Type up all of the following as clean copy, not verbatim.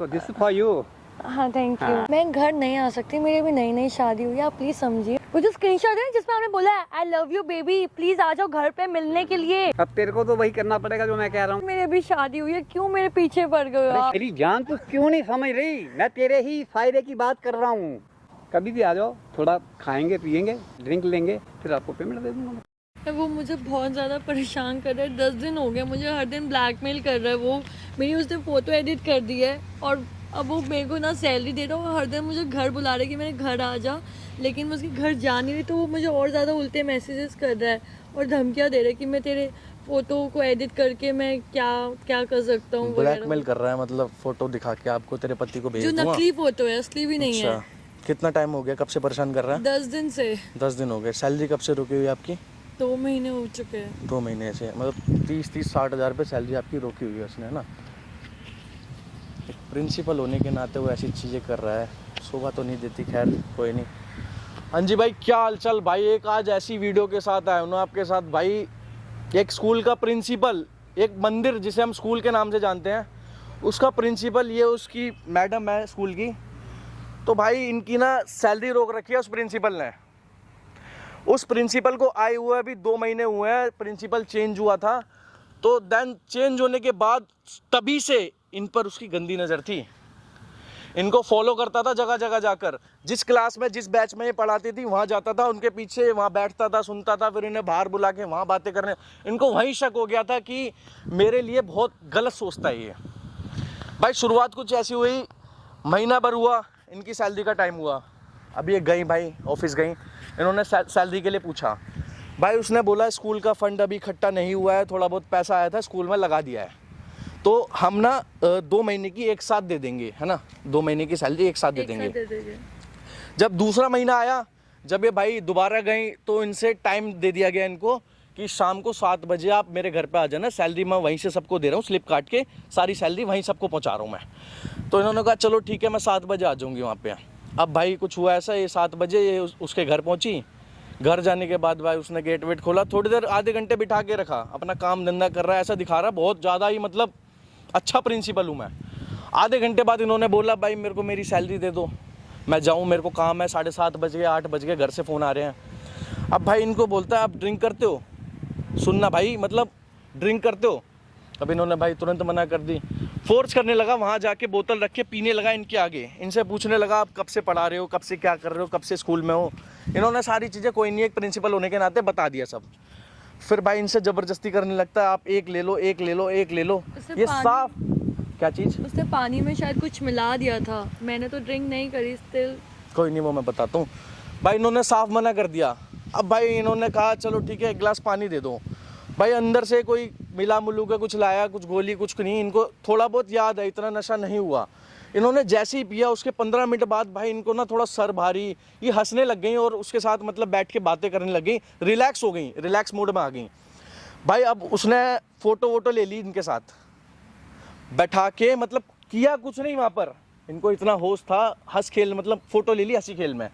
This for you. हाँ thank you. मैं घर नहीं आ सकती, मेरी अभी नई नई शादी हुई है, आप प्लीज समझिए। वो जो स्क्रीनशॉट है जिसमें आपने बोला है I love you baby, please आ जाओ घर पे मिलने के लिए। अब तेरे को तो वही करना पड़ेगा जो मैं कह रहा हूँ। मेरी अभी शादी हुई है, क्यों मेरे पीछे पड़ गए हो आप? मेरी जान तू क्यों नहीं समझ रही, मैं तेरे ही फायदे की बात कर रहा हूँ। कभी भी आ जाओ, थोड़ा खाएंगे पियेंगे, ड्रिंक लेंगे, फिर आपको पेमेंट दे दूंगा। वो मुझे बहुत ज़्यादा परेशान कर रहा है, 10 दिन हो गए मुझे हर दिन ब्लैकमेल कर रहा है। वो मेरी उसने फ़ोटो एडिट कर दी है और अब वो मेरे को ना सैलरी दे रहा है, हर दिन मुझे घर बुला रहा है कि मेरे घर आ जा, लेकिन मैं उसके घर जा नहीं रही। तो वो मुझे और ज़्यादा उल्टे मैसेजेस कर रहा है और धमकियाँ दे रहा है कि मैं तेरे फ़ोटो को एडिट करके मैं क्या क्या कर सकता हूँ। ब्लैकमेल कर रहा है मतलब फ़ोटो दिखा के आपको तेरे पति को भेज जो दूंगा। नकली फ़ोटो है, असली भी नहीं है। कितना टाइम हो गया, कब से परेशान कर रहा है? 10 दिन से। 10 दिन हो गए। सैलरी कब से रुकी हुई है आपकी? 2 महीने हो चुके हैं। 2 महीने से, मतलब 30-60 हज़ार पे सैलरी आपकी रोकी हुई है उसने, है ना। एक प्रिंसिपल होने के नाते वो ऐसी चीज़ें कर रहा है, शोभा तो नहीं देती। खैर कोई नहीं। हाँ जी भाई, क्या हाल चाल भाई? एक आज ऐसी वीडियो के साथ आया हूँ ना आपके साथ भाई। एक स्कूल का प्रिंसिपल, एक मंदिर जिसे हम स्कूल के नाम से जानते हैं, उसका प्रिंसिपल, ये उसकी मैडम है स्कूल की। तो भाई इनकी ना सैलरी रोक रखी है उस प्रिंसिपल ने। उस प्रिंसिपल को आए हुए अभी 2 महीने हुए हैं, प्रिंसिपल चेंज हुआ था। तो देन चेंज होने के बाद तभी से इन पर उसकी गंदी नज़र थी। इनको फॉलो करता था जगह जगह जाकर, जिस क्लास में जिस बैच में ये पढ़ाती थी वहाँ जाता था, उनके पीछे वहाँ बैठता था, सुनता था, फिर इन्हें बाहर बुला के वहाँ बातें करने। इनको वहीं शक हो गया था कि मेरे लिए बहुत गलत सोचता है ये। भाई शुरुआत कुछ ऐसी हुई, महीना भर हुआ, इनकी सैलरी का टाइम हुआ। अभी ये गई भाई, ऑफिस गई, इन्होंने सैलरी के लिए पूछा। भाई उसने बोला स्कूल का फंड अभी इकट्ठा नहीं हुआ है, थोड़ा बहुत पैसा आया था स्कूल में लगा दिया है, तो हम ना 2 महीने की एक साथ दे देंगे, है ना। 2 महीने की सैलरी एक साथ दे देंगे। जब दूसरा महीना आया, जब ये भाई दोबारा गई, तो इनसे टाइम दे दिया गया इनको कि शाम को 7 बजे आप मेरे घर पे आ जाना, सैलरी मैं वहीं से सबको दे रहा हूँ, स्लिप काट के सारी सैलरी वहीं सबको पहुँचा रहा हूँ मैं। तो इन्होंने कहा चलो ठीक है, मैं 7 बजे आ जाऊँगी वहाँ पे। अब भाई कुछ हुआ ऐसा, ये 7 बजे ये उसके घर पहुँची। घर जाने के बाद भाई उसने गेट वेट खोला, थोड़ी देर आधे घंटे बिठा के रखा, अपना काम धंधा कर रहा है, ऐसा दिखा रहा बहुत ज़्यादा ही मतलब अच्छा प्रिंसिपल हूँ मैं। आधे घंटे बाद इन्होंने बोला भाई मेरे को मेरी सैलरी दे दो, मैं जाऊँ, मेरे को काम है, 7:30 बज गए, 8 बज गए, घर से फ़ोन आ रहे हैं। अब भाई इनको बोलता है आप ड्रिंक करते हो? सुनना भाई, मतलब ड्रिंक करते हो? अब इन्होंने भाई तुरंत मना कर दी। फोर्स करने लगा, वहाँ जाके बोतल रख के पीने लगा इनके आगे, इनसे पूछने लगा आप कब से पढ़ा रहे हो, कब से क्या कर रहे हो, कब से स्कूल में हो। इन्होंने सारी चीज़ें, कोई नहीं, एक प्रिंसिपल होने के नाते बता दिया सब। फिर भाई इनसे ज़बरदस्ती करने लगता है, आप एक ले लो, एक ले लो, एक ले लो। ये साफ क्या चीज़? उसने पानी में शायद कुछ मिला दिया था, मैंने तो ड्रिंक नहीं करी स्टिल। कोई नहीं, वो मैं बताता हूँ। भाई इन्होंने साफ मना कर दिया। अब भाई इन्होंने कहा चलो ठीक है, 1 गिलास पानी दे दो। भाई अंदर से कोई मिला मुलू का कुछ लाया, कुछ गोली, कुछ नहीं, इनको थोड़ा बहुत याद है, इतना नशा नहीं हुआ। इन्होंने जैसे ही पिया, उसके 15 मिनट बाद भाई इनको ना थोड़ा सर भारी, ये हंसने लग गई और उसके साथ मतलब बैठ के बातें करने लग गई, रिलैक्स हो गई, रिलैक्स मोड में आ गई। भाई अब उसने फ़ोटो वोटो ले ली इनके साथ बैठा के, मतलब किया कुछ नहीं वहाँ पर, इनको इतना होश था, हंस खेल, मतलब फ़ोटो ले ली हंसी खेल में।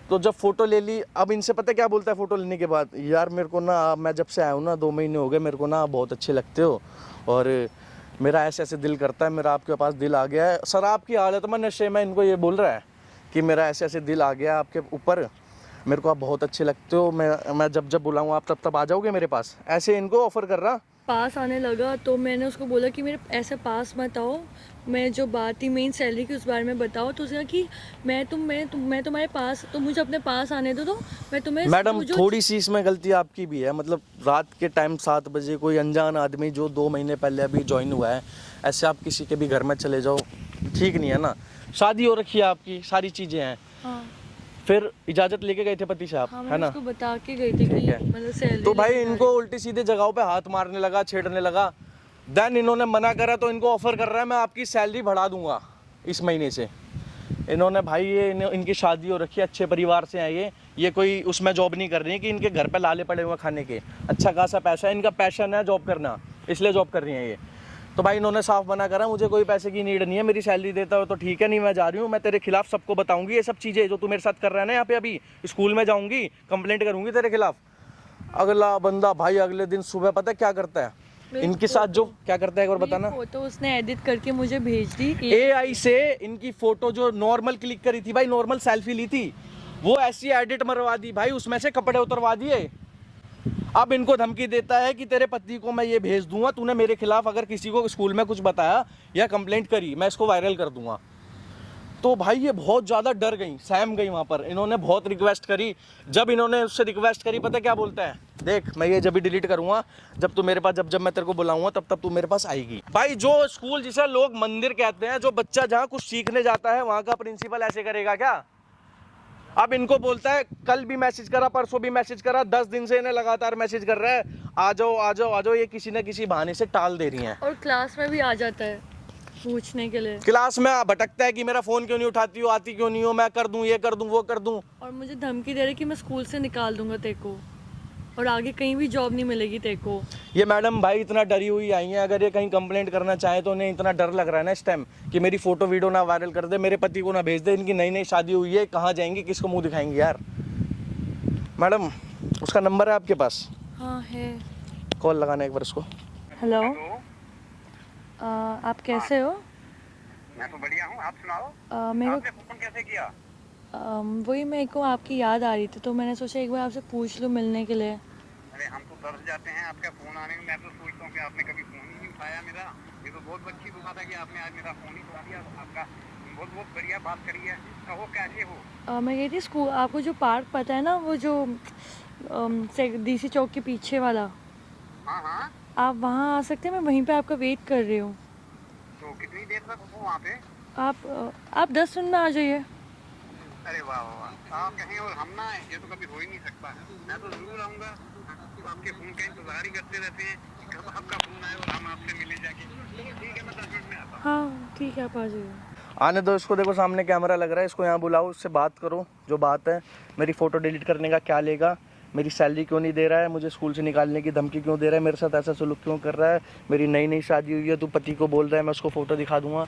तो जब फ़ोटो ले ली, अब इनसे पता क्या बोलता है फ़ोटो लेने के बाद, यार मेरे को ना, मैं जब से आया हूँ ना, 2 महीने हो गए, मेरे को ना बहुत अच्छे लगते हो और मेरा ऐसे ऐसे दिल करता है, मेरा आपके पास दिल आ गया है। शराब की हालत में, नशे में इनको ये बोल रहा है कि मेरा ऐसे ऐसे दिल आ गया आपके ऊपर, मेरे को आप बहुत अच्छे लगते हो, मैं जब जब बुलाऊँ आप तब तब आ जाओगे मेरे पास, ऐसे इनको ऑफ़र कर रहा। पास आने लगा तो मैंने उसको बोला कि मेरे ऐसे पास मत आओ, मैं जो बात थी मेन सैलरी की उस बारे में बताओ। तो उसने कहा कि मैं तुम्हारे पास, तो मुझे अपने पास आने दो, तो मैं तुम्हें। मैडम थोड़ी सी इसमें गलती आपकी भी है, मतलब रात के टाइम 7 बजे कोई अनजान आदमी जो 2 महीने पहले अभी ज्वाइन हुआ है, ऐसे आप किसी के भी घर में चले जाओ, ठीक नहीं है ना। शादी हो रखी है आपकी, सारी चीज़ें हैं। हाँ। फिर इजाज़त लेके गए थे पति से आप? हाँ, है ना, उसको बता के गई थी कि मतलब सैलरी। तो भाई इनको उल्टी सीधे जगहों पे हाथ मारने लगा, छेड़ने लगा। देन इन्होंने मना करा तो इनको ऑफर कर रहा है मैं आपकी सैलरी बढ़ा दूंगा इस महीने से। इन्होंने भाई ये इनकी शादी हो रखी है, अच्छे परिवार से हैं ये कोई उसमें जॉब नहीं कर रही है कि इनके घर पे लाले पड़े हुए खाने के, अच्छा खासा पैसा है, इनका पैशन है जॉब करना, इसलिए जॉब कर रही हैं ये। तो भाई इन्होंने साफ मना करा, मुझे कोई पैसे की नीड नहीं है, मेरी सैलरी देता हो तो ठीक है, नहीं मैं जा रही हूँ, मैं तेरे खिलाफ सबको बताऊंगी ये सब चीज़ें जो तू मेरे साथ कर रहा है ना यहाँ पे, अभी स्कूल में जाऊँगी, कंप्लेंट करूँगी तेरे खिलाफ। अगला बंदा भाई अगले दिन सुबह पता है क्या करता है, इनके साथ जो क्या करता है एक बार बताना। फोटो उसने एडिट करके मुझे भेज दी। AI से इनकी फोटो जो नॉर्मल क्लिक करी थी भाई, नॉर्मल सेल्फी ली थी, वो ऐसी एडिट मरवा दी भाई, उसमें से कपड़े उतरवा दिए। अब इनको धमकी देता है कि तेरे पति को मैं ये भेज दूंगा, तूने मेरे खिलाफ अगर किसी को स्कूल में कुछ बताया या कंप्लेंट करी, मैं इसको वायरल कर दूंगा। तो भाई ये बहुत ज़्यादा डर गई, सहम गई वहाँ पर। इन्होंने बहुत रिक्वेस्ट करी। जब इन्होंने उससे रिक्वेस्ट करी, पता क्या बोलता है, देख मैं ये जब भी डिलीट करूँगा, जब तू मेरे पास जब मैं तेरे को बुलाऊंगा तब तू मेरे पास आएगी। भाई जो स्कूल जिसे लोग मंदिर कहते हैं, जो बच्चा जहाँ कुछ सीखने जाता है, वहाँ का प्रिंसिपल ऐसे करेगा क्या? अब इनको बोलता है, कल भी मैसेज करा, परसों भी मैसेज करा, 10 दिन से इन्हें लगातार मैसेज कर रहा है, आ जाओ आ जाओ आ जाओ। ये किसी न किसी बहाने से टाल दे रही हैं। और क्लास में भी आ जाता है पूछने के लिए। क्लास में भटकता है कि मेरा फोन क्यों नहीं उठाती हो, आती क्यों नहीं हो, मैं कर दूं, ये कर दूं, वो कर दूं। और मुझे धमकी दे रहे कि मैं स्कूल से निकाल दूंगा तेरे को, और आगे कहीं भी जॉब नहीं मिलेगी तेरे को। ये मैडम भाई इतना डरी हुई आई हैं, अगर ये कहीं कंप्लेंट करना चाहे तो उन्हें इतना डर लग रहा है ना इस टाइम कि मेरी फोटो वीडियो ना वायरल कर दे, मेरे पति को ना भेज दे, इनकी नई नई शादी हुई है, कहाँ जाएंगी, किसको मुंह दिखाएंगी यार। मैडम उसका नंबर है आपके पास? हाँ है। कॉल लगाना एक बार उसको। हेलो, आप कैसे हो? मैं तो बढ़िया हूँ, आप सुनाओ। मेरे आपने फोन कैसे किया? वही मेरे को आपकी याद आ रही थी, तो मैंने सोचा एक बार आपसे पूछ लूँ मिलने के लिए। अरे हम तो तरस जाते हैं आपका फोन आने में। मैं तो सोचता हूँ कि आपने कभी फोन ही नहीं उठाया मेरा। ये तो बहुत अच्छी बात है कि आपने आज मेरा फोन ही उठा दिया। आपका बहुत बहुत बढ़िया बात करी है। कहो कैसे हो? मैं कह रही स्कूल, आपको जो पार्क पता है ना, वो जो DC चौक के पीछे वाला, हाँ हाँ, आप वहाँ आ सकते हैं? मैं वहीं पे आपका वेट कर रही हूँ। तो कितनी देर तक हो वहाँ पे? आप 10 मिनट में आ जाइए। अरे वाह वाह वाह, आप कहें और हम ना आए, ये तो कभी हो ही नहीं सकता। मैं तो जरूर आऊँगा। आपके फोन का इंतजार ही करते रहते हैं कि कब आपका फोन आए और हम आपसे मिले जाके। ठीक है, मैं 10 मिनट में आता हूँ। हाँ ठीक है, आप आ जाइए। आने दो इसको, देखो सामने कैमरा लग रहा है, इसको यहाँ बुलाओ, उससे बात करो जो बात है। मेरी फ़ोटो डिलीट करने का क्या लेगा, मेरी सैलरी क्यों नहीं दे रहा है, मुझे स्कूल से निकालने की धमकी क्यों दे रहा है, मेरे साथ ऐसा सलूक क्यों कर रहा है, मेरी नई नई शादी हुई है, तू पति को बोल रहा है मैं उसको फ़ोटो दिखा दूंगा।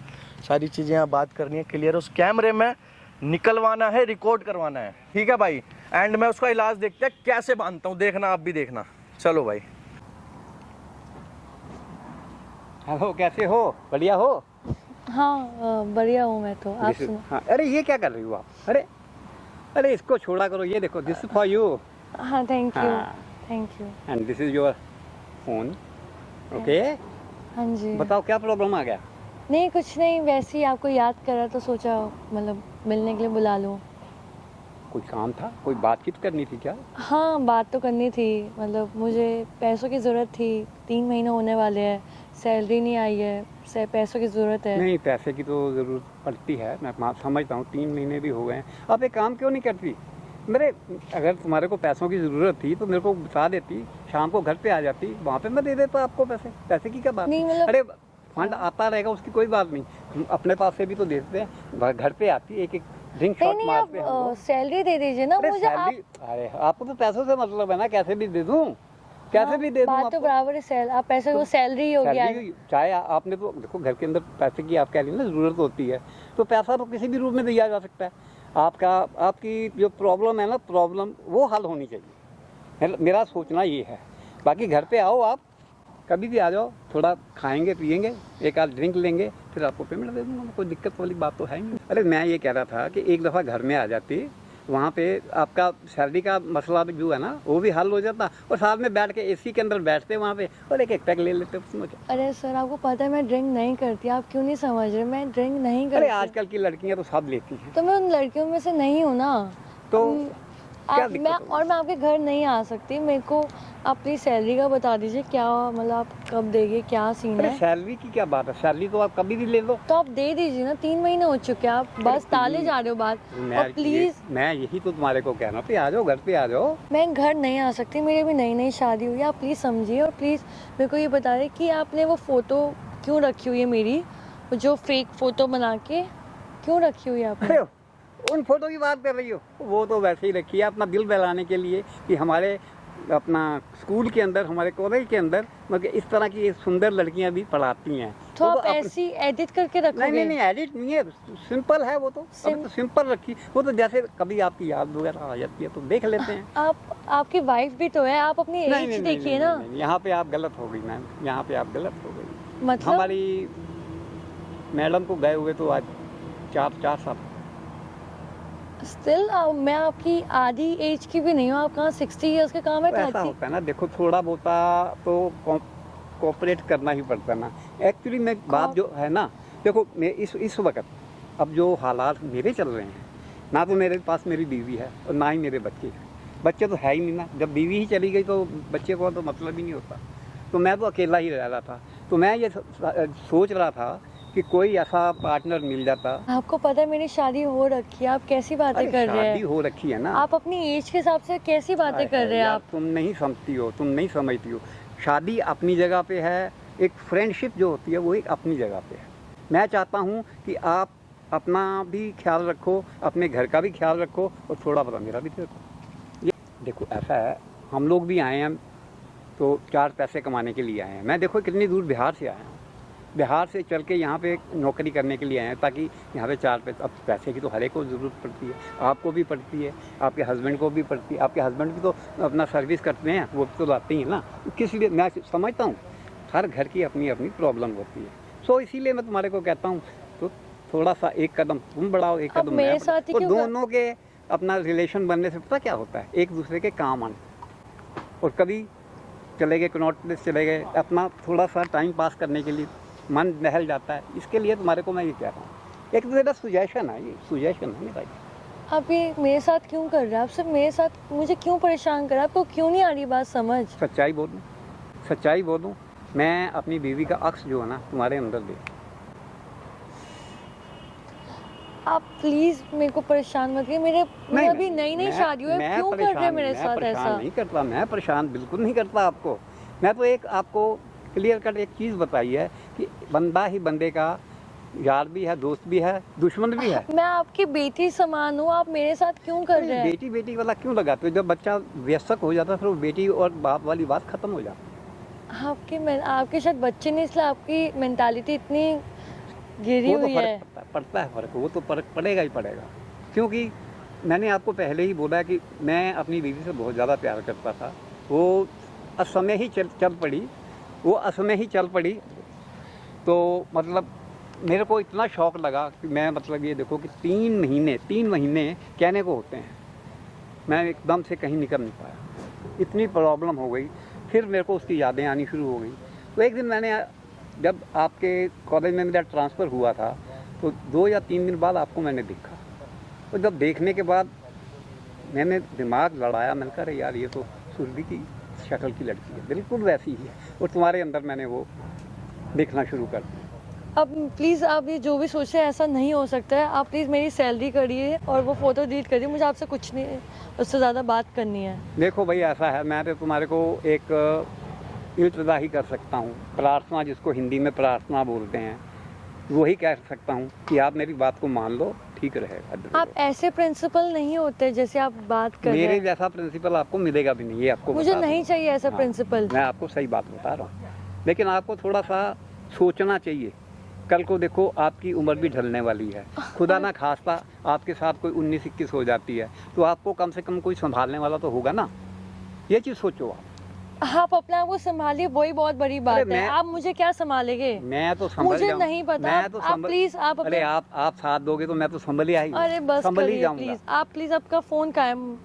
सारी चीज़ें यहाँ बात करनी है क्लियर, उस कैमरे में निकलवाना है, रिकॉर्ड करवाना है, ठीक है भाई। एंड मैं उसका इलाज देखते हैं कैसे बांधता हूँ, देखना आप भी देखना। चलो भाई। हेलो, कैसे हो? बढ़िया हो? हाँ बढ़िया हूँ मैं तो। आप सुनो। हाँ, अरे ये क्या कर रही हो आप? अरे अरे इसको छोड़ा करो। ये देखो, दिस इज फॉर यू हाँ थैंक यू, हाँ। Thank you. And this is your phone. Okay, हाँ जी। बताओ क्या प्रॉब्लम आ गया? नहीं कुछ नहीं, वैसे ही आपको याद करा तो सोचा मतलब मिलने के लिए बुला लूँ। कोई काम था, कोई बातचीत करनी थी क्या? हाँ बात तो करनी थी, मतलब मुझे पैसों की ज़रूरत थी। 3 महीने होने वाले हैं, सैलरी नहीं आई है, पैसों की ज़रूरत है। नहीं, पैसे की तो ज़रूरत पड़ती है, मैं समझता हूँ। 3 महीने भी हो गए हैं। आप एक काम क्यों नहीं करती? अगर तुम्हारे को पैसों की ज़रूरत थी तो मेरे को बता देती, शाम को घर पे आ जाती, वहाँ पे मैं दे देता आपको पैसे। पैसे की क्या बात? नहीं मतलब अरे फंड आता रहेगा, उसकी कोई बात नहीं। हम अपने पास से भी तो देते हैं। घर पे आती, एक एक ड्रिंक शॉट नहीं मारते हैं हम आप लोग। सैलरी दे दीजिए ना अरे मुझे। आप सैलरी, अरे आपको तो पैसों से मतलब है ना, कैसे भी दे दूँ, कैसे भी दे दूँ बात तो आपको। बराबर है। आप पैसे वो सैलरी ही होगी। सैलरी चाहे आपने तो देखो, घर के अंदर पैसे की आप कह रही ना ज़रूरत होती है, तो पैसा तो किसी भी रूप में दिया जा सकता है। आपकी जो प्रॉब्लम है ना, प्रॉब्लम वो हल होनी चाहिए। मेरा सोचना ये है। बाकी घर पे आओ, आप कभी भी आ जाओ, थोड़ा खाएंगे पिएंगे, एक आध ड्रिंक लेंगे, फिर आपको पेमेंट दे दूँगा। कोई दिक्कत वाली बात तो है ही नहीं। अरे मैं ये कह रहा था कि एक दफ़ा घर में आ जाती, वहाँ पे आपका सैलरी का मसला भी जो है ना वो भी हल हो जाता, और साथ में बैठ के AC के अंदर बैठते वहाँ पे और एक पैक ले लेते उसमें क्या। अरे सर आपको पता है मैं ड्रिंक नहीं करती, आप क्यों नहीं समझ रहे? मैं ड्रिंक नहीं करती। अरे आजकल की लड़कियाँ तो सब लेती हैं, तो मैं उन लड़कियों में से नहीं हूँ ना। तो क्या आप दिक्कत मैं होगी? और मैं आपके घर नहीं आ सकती। मेरे को आप प्लीज सैलरी का बता दीजिए, क्या मतलब आप कब देंगे, क्या सीन अरे है? सैलरी की क्या बात है, सैलरी तो आप कभी भी ले लो। तो आप दे दीजिए ना, 3 महीने हो चुके हैं, आप बस टाले जा रहे हो बात। और प्लीज मैं यही तो तुम्हारे को कहना पे आ जाओ, घर पे आ जाओ। मैं घर नहीं आ सकती, मेरी भी नई नई शादी हुई है। आप प्लीज़ समझिए और प्लीज़ मेरे को ये बता दें कि आपने वो फ़ोटो क्यों रखी हुई है मेरी, वो जो फेक फ़ोटो बना के क्यों रखी हुई है आपने? अरे उन फोटो की बात कर रही हो? वो तो वैसे ही रखी है अपना दिल बहलाने के लिए कि हमारे अपना स्कूल के अंदर, हमारे कॉलेज के अंदर मतलब इस तरह की सुंदर लड़कियां भी पढ़ाती हैं। तो वो आप तो अपने- ऐसी एडिट करके रखोगे? नहीं एडिट नहीं है, सिंपल है वो तो। अभी तो सिंपल रखी, वो तो जैसे कभी आपकी याद वगैरह आ जाती है तो देख लेते हैं। आपकी वाइफ भी तो है, आप अपनी एज देखिए ना। यहाँ पे आप गलत हो गई मैम, यहाँ पे आप गलत हो गई। मतलब हमारी मैडम को गए हुए तो आज 4 साल। स्टिल मैं आपकी आधी एज की भी नहीं हूँ, आप कहाँ 60 इयर्स के, कहाँ मैं तो ऐसा 30। होता है ना, देखो थोड़ा बहुता तो कोऑपरेट करना ही पड़ता है ना। एक्चुअली मैं बात जो है ना, देखो मैं इस वक्त अब जो हालात मेरे चल रहे हैं ना, तो मेरे पास मेरी बीवी है और ना ही मेरे बच्चे हैं। बच्चे तो है ही नहीं ना, जब बीवी ही चली गई तो बच्चे को तो मतलब ही नहीं होता। तो मैं तो अकेला ही रह रहा था, तो मैं ये सोच रहा था कि कोई ऐसा पार्टनर मिल जाता। आपको पता है मेरी शादी हो रखी है, आप कैसी बातें अरे कर रहे शादी हैं? हो रखी है ना। आप अपनी एज के हिसाब से कैसी बातें कर रहे हैं यार, आप? तुम नहीं समझती हो, तुम नहीं समझती हो। शादी अपनी जगह पे है, एक फ्रेंडशिप जो होती है वो एक अपनी जगह पे है। मैं चाहता हूँ कि आप अपना भी ख्याल रखो, अपने घर का भी ख्याल रखो और थोड़ा बहुत मेरा भी रखो। ये देखो ऐसा है, हम लोग भी आए हैं तो 4 पैसे कमाने के लिए आए हैं। मैं देखो कितनी दूर बिहार से आया हूँ, बिहार से चल के यहाँ पे नौकरी करने के लिए आए हैं, ताकि यहाँ पे 4 पैसे। अब पैसे की तो हर एक को ज़रूरत पड़ती है, आपको भी पड़ती है, आपके हस्बैंड को भी पड़ती है। आपके हस्बैंड भी तो अपना सर्विस करते हैं, वो तो लाते ही हैं ना। किस लिए मैं समझता हूँ, हर घर की अपनी अपनी प्रॉब्लम होती है। सो इसीलिए मैं तुम्हारे को कहता हूँ, तो थोड़ा सा एक कदम तुम बढ़ाओ, एक अब कदम मेरे मैं साथ ही बढ़ाऊं। और क्यों दोनों के अपना रिलेशन बनने से पता क्या होता है, एक दूसरे के काम आने। और कभी चले गए कनॉट प्लेस, चले गए, अपना थोड़ा सा टाइम पास करने के लिए मन बहल जाता है। इसके लिए तुम्हारे को मैं ये कह रहा हूँ, एक मेरा सुजेशन है, ये सुजेशन है मेरा ये। आप ये मेरे साथ क्यों कर रहे हैं? आप सिर्फ मेरे साथ मुझे क्यों परेशान कर रहे हैं? आपको क्यों नहीं आ रही बात समझ? सच्चाई बोलूँ, सच्चाई बोलूँ, मैं अपनी बीवी का अक्स जो है ना तुम्हारे अंदर देख। आप प्लीज मेरे को परेशान मत करिए। मेरे अभी नई शादी हुई है, क्यों कर रहे हैं मेरे साथ ऐसा? नहीं करता मैं, परेशान बिल्कुल नहीं करता आपको। मैं तो एक आपको क्लियर कट एक चीज़ बताई है कि बंदा ही बंदे का यार भी है, दोस्त भी है, दुश्मन भी है। मैं आपकी बेटी समान हूँ, आप मेरे साथ क्यों कर रहे हैं? बेटी बेटी वाला क्यों लगाते हो? जब बच्चा व्यस्क हो जाता है फिर वो बेटी और बाप वाली बात खत्म हो जाती है। आपके शायद बच्चे नहीं, इसलिए आपकी मेंटालिटी इतनी गिरी वो तो हुई है। पड़ता है फर्क, वो तो फर्क पड़ेगा ही पड़ेगा। क्योंकि मैंने आपको पहले ही बोला कि मैं अपनी बीवी से बहुत ज़्यादा प्यार करता था। वो असमय ही चल पड़ी, वो असमय ही चल पड़ी। तो मतलब मेरे को इतना शौक लगा कि मैं मतलब ये देखो कि 3 महीने कहने को होते हैं, मैं एकदम से कहीं निकल नहीं पाया। इतनी प्रॉब्लम हो गई, फिर मेरे को उसकी यादें आनी शुरू हो गई। तो एक दिन मैंने, जब आपके कॉलेज में मेरा ट्रांसफ़र हुआ था, तो 2 या 3 दिन बाद आपको मैंने देखा। और जब देखने के बाद मैंने दिमाग लड़ाया, मैंने कहा अरे यार ये तो सुरभि की शक्ल की लड़की है, बिल्कुल वैसी ही है। और तुम्हारे अंदर मैंने वो देखना शुरू कर दिया। अब प्लीज़ आप ये जो भी सोच रहे हैं ऐसा नहीं हो सकता है। आप प्लीज़ मेरी सैलरी करिए और वो फ़ोटो डिलीट करिए। मुझे आपसे कुछ नहीं, उससे ज़्यादा बात करनी है। देखो भाई ऐसा है, मैं तो तुम्हारे को एक इल्तजा ही कर सकता हूँ, प्रार्थना, जिसको हिंदी में प्रार्थना बोलते हैं, वही कह सकता हूँ कि आप मेरी बात को मान लो, ठीक रहेगा। आप ऐसे प्रिंसिपल नहीं होते जैसे आप बात कर रहे मेरे हैं। जैसा प्रिंसिपल आपको मिलेगा भी नहीं, ये आपको मुझे बता दूं। नहीं चाहिए ऐसा हाँ, प्रिंसिपल। मैं आपको सही बात बता रहा हूँ, लेकिन आपको थोड़ा सा सोचना चाहिए। कल को देखो आपकी उम्र भी ढलने वाली है, खुदा ना खास्ता आपके साथ कोई 19-21 हो जाती है, तो आपको कम से कम कोई संभालने वाला तो होगा ना। ये चीज़ सोचो आप अपने आप को संभालिए, वही बहुत बड़ी बात है। आप मुझे क्या संभालेंगे? मैं तो संभल मुझे जाऊं। नहीं पता। मैं तो आप प्लीज आप अरे आप साथ दोगे तो मैं तो संभल ही आई। अरे बस संभल ही करिए जाऊंगा। प्लीज। आप प्लीज आपका फोन कायम,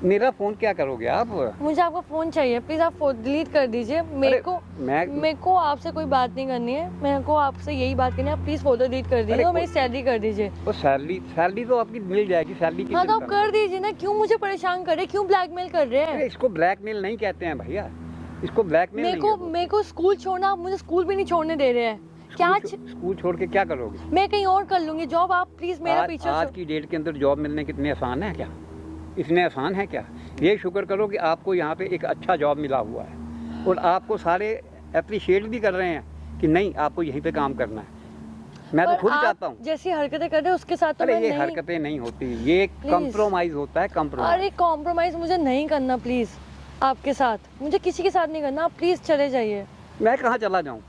मेरा फोन क्या करोगे आप? मुझे आपका फोन चाहिए। प्लीज आप फोन डिलीट कर दीजिए। मेरे को आपसे कोई बात नहीं करनी है। मेरे को आपसे यही बात करनी है। आप प्लीज फोटो डिलीट कर दीजिए और मेरी सैलरी कर दीजिए। तो सैलरी तो आपकी मिल जाएगी, सैलरी की हाँ तो आप चिंता कर दीजिए ना। क्यों मुझे परेशान कर रहे हैं? क्यों ब्लैकमेल कर रहे नहीं। हैं? इसको ब्लैकमेल नहीं कहते हैं भैया, इसको ब्लैकमेल नहीं कहते। मेरे को स्कूल छोड़ना, आप मुझे स्कूल भी नहीं छोड़ने दे रहे हैं। क्या स्कूल छोड़ के क्या करोगे? मैं कहीं और कर लूंगी जॉब। आप प्लीज मेरा पीछे आज की डेट के अंदर जॉब मिलने कितने आसान है क्या? इतने आसान है क्या? ये शुक्र करो कि आपको यहाँ पे एक अच्छा जॉब मिला हुआ है और आपको सारे अप्रिशिएट भी कर रहे हैं कि नहीं आपको यहीं पे काम करना है। मैं तो खुद चाहता हूँ। जैसी हरकतें कर रहे हैं उसके साथ तो अरे मैं ये नहीं। हरकतें नहीं होती, ये कॉम्प्रोमाइज होता है, कॉम्प्रोमाइज। अरे कॉम्प्रोमाइज मुझे नहीं करना प्लीज आपके साथ। मुझे किसी के साथ नहीं करना। आप प्लीज चले जाइए। मैं कहाँ चला जाऊँ?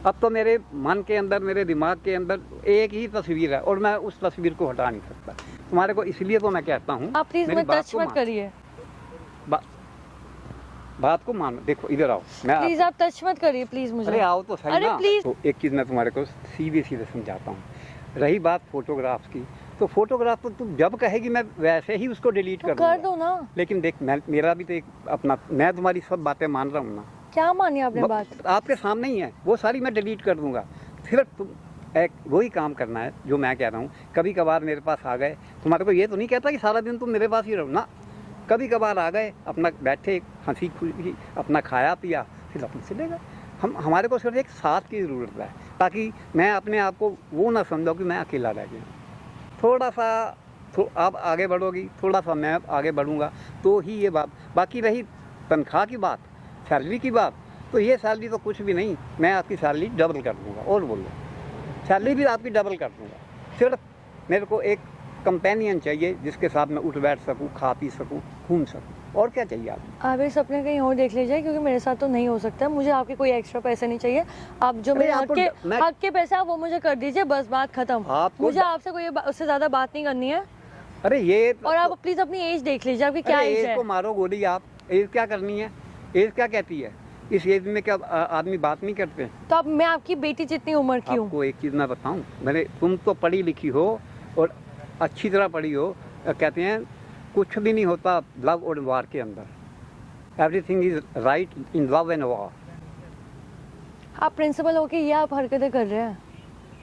अब तो मेरे मन के अंदर, मेरे दिमाग के अंदर एक ही तस्वीर है और मैं उस तस्वीर को हटा नहीं सकता तुम्हारे को। इसलिए तो मैं कहता हूँ आप प्लीज मैं टच मत करिए, बात को मानो। देखो इधर आओ, मैं प्लीज आप टच मत करिए प्लीज मुझे। अरे आओ तो सही अरे ना। प्लीज। तो एक चीज़ मैं तुम्हारे को सीधे सीधे समझाता हूँ। रही बात फोटोग्राफ्स की, तो फोटोग्राफ तो तुम जब कहेगी मैं वैसे ही उसको डिलीट कर कर दूंगा। दो ना। लेकिन देख मेरा भी तो एक अपना, मैं तुम्हारी सब बातें मान रहा हूँ ना। क्या मानी आपने बात? आपके सामने ही है, वो सारी मैं डिलीट कर दूंगा। सिर्फ तुम एक वही काम करना है जो मैं कह रहा हूँ। कभी कभार मेरे पास आ गए, तुम्हारे को ये तो नहीं कहता कि सारा दिन तुम मेरे पास ही रहो ना। कभी कभार आ गए, अपना बैठे, हंसी खुशी, अपना खाया पिया, फिर अपने चले गए। हमारे को सिर्फ एक साथ की ज़रूरत है, ताकि मैं अपने आप को वो ना समझाऊँ कि मैं अकेला रह गया। थोड़ा सा आप आगे बढ़ोगी, थोड़ा सा मैं आगे बढ़ूँगा तो ही ये बात। बाकी रही तनख्वाह की बात, सैलरी की बात, तो ये सैलरी तो कुछ भी नहीं। मैं आपकी सैलरी डबल कर दूँगा। और बोलो, सैलरी भी आपकी डबल कर दूँगा। सिर्फ मेरे को एक कंपेनियन चाहिए जिसके साथ मैं उठ बैठ सकूँ, खा पी सकूँ, घूम सकूँ। और क्या चाहिए आपको? आप इस सपने कहीं और देख लीजिए, क्योंकि मेरे साथ तो नहीं हो सकता। मुझे आपके कोई एक्स्ट्रा पैसे नहीं चाहिए। आप जो मेरे हक के पैसे आप वो मुझे कर दीजिए, बस बात खत्म। मुझे आपसे कोई उससे ज़्यादा बात नहीं करनी है। अरे ये और आप प्लीज अपनी एज देख लीजिए, आपकी क्या एज है? को मारो गोली आप, एज क्या करनी है? एज क्या कहती है? इस एज में क्या आदमी बात नहीं करते? तो अब मैं आपकी बेटी जितनी उम्र की हूँ। आपको एक चीज़ मैं बताऊँ, तुम तो पढ़ी लिखी हो और अच्छी तरह पढ़ी हो। कहते हैं कुछ भी नहीं होता लव और वार के अंदर। Everything is right in love and वार। आप प्रिंसिपल होके ये आप हरकतें कर रहे हैं।